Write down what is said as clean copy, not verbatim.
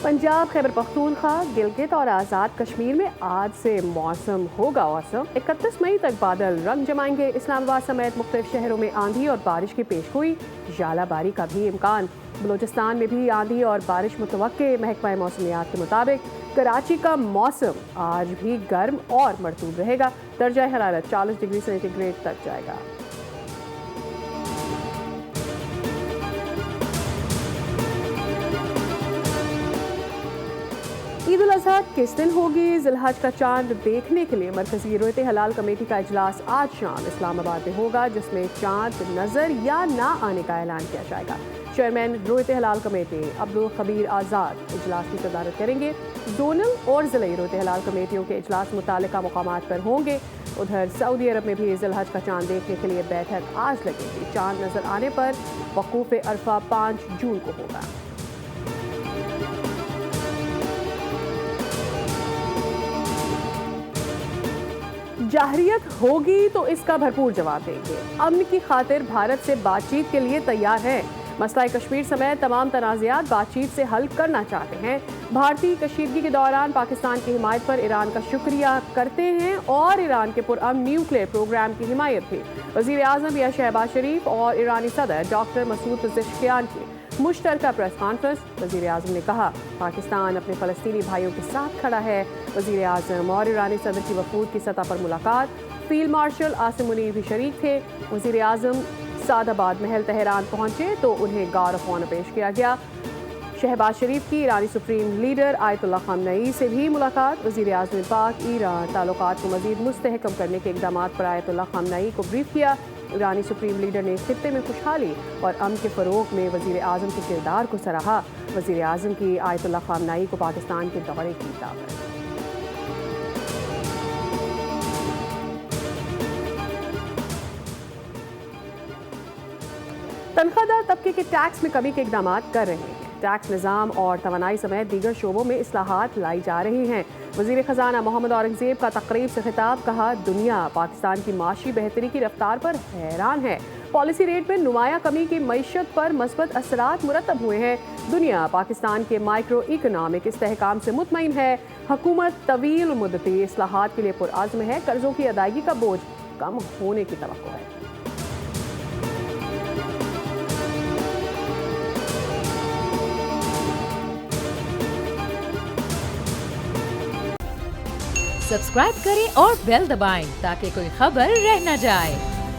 पंजाब, खैबर पख्तूनख्वा, गिलगित और आज़ाद कश्मीर में आज से मौसम होगा औसम। 31 मई तक बादल रंग जमाएंगे। इस्लामाबाद समेत मुख्तलिफ शहरों में आंधी और बारिश की पेशगोई, झालाबारी का भी इम्कान। बलोचिस्तान में भी आंधी और बारिश मुतवक्के। महकमा मौसमियात के मुताबिक कराची का मौसम आज भी गर्म और मरतूब रहेगा। दर्जा हरारत 40 डिग्री सेंटीग्रेड तक जाएगा। ईद उल अजहा किस दिन होगी? जिलहज का चांद देखने के लिए मरकजी रोयत हलाल कमेटी का इजलास आज शाम इस्लामाबाद में होगा, जिसमें चांद नजर या ना आने का ऐलान किया जाएगा। चेयरमैन रोयत हलाल कमेटी अब्दुल खबीर आज़ाद इजलास की सदारत करेंगे। जोनल और ज़िले रोयत हलाल कमेटियों के इजलास मुतालिका मकामात पर होंगे। उधर सऊदी अरब में भी जिलहज का चांद देखने के लिए बैठक आज लगेगी। चांद नजर आने पर वकूफ़ अरफा 5 जून को होगा। जाहरियत होगी तो इसका भरपूर जवाब देंगे। अमन की खातिर भारत से बातचीत के लिए तैयार हैं। मसला कश्मीर समेत तमाम तनाज़ात बातचीत से हल करना चाहते हैं। भारतीय कशीदगी के दौरान पाकिस्तान की हिमायत पर ईरान का शुक्रिया करते हैं और ईरान के पुरअमन न्यूक्लियर प्रोग्राम की हिमायत भी। वज़ीर आज़म या शहबाज शरीफ और ईरानी सदर डॉक्टर मसूद पेज़ेश्कियान की मुश्तरका प्रेस कॉन्फ्रेंस। वज़ीर आज़म ने कहा पाकिस्तान अपने फ़लस्तीनी भाइयों के साथ खड़ा है। वज़ीर आज़म और ईरानी सदर की वफूद की सतह पर मुलाकात। फील्ड मार्शल आसिम मुनीर भी शरीक थे। वज़ीर आज़म सादाबाद महल तेहरान पहुंचे तो उन्हें गार्ड ऑफ ऑनर पेश किया गया। शहबाज शरीफ की ईरानी सुप्रीम लीडर आयतुल्लाह ख़ामनई से भी मुलाकात। वज़ीर आज़म ने पाक ईरान ताल्लुकात को मज़ीद मुस्तहकम करने के इक़दाम पर आयतुल्लाह ख़ामनई को ब्रीफ किया। ईरानी सुप्रीम लीडर ने खित्ते में खुशहाली और अमन के फ़रोग़ में वज़ीर आज़म के किरदार को सराहा। वज़ीर आज़म की आयतुल्लाह ख़ामनई को पाकिस्तान के दौरे की दावत। तनख्वाहदार तबके के टैक्स में कमी के इक़दाम कर रहे हैं। टैक्स निज़ाम और तवानाई समेत दीगर शोबों में इस्लाहात लाई जा रही हैं। वज़ीर ख़जाना मोहम्मद औरंगज़ेब का तक़रीब से खिताब। कहा दुनिया पाकिस्तान की माशी बेहतरी की रफ्तार पर हैरान है। पॉलिसी रेट में नुमाया कमी की मईशत पर मस्बत असरात मुरतब हुए हैं। दुनिया पाकिस्तान के माइक्रो इकोनॉमिक इस्तेहकाम से मुतमईन है। हुकूमत तवील मुद्दती इस्लाहात के लिए पुरअज़्म है। कर्ज़ों की अदायगी का बोझ कम होने की तवक्को है। सब्सक्राइब करें और बेल दबाएं ताकि कोई खबर रह न जाए।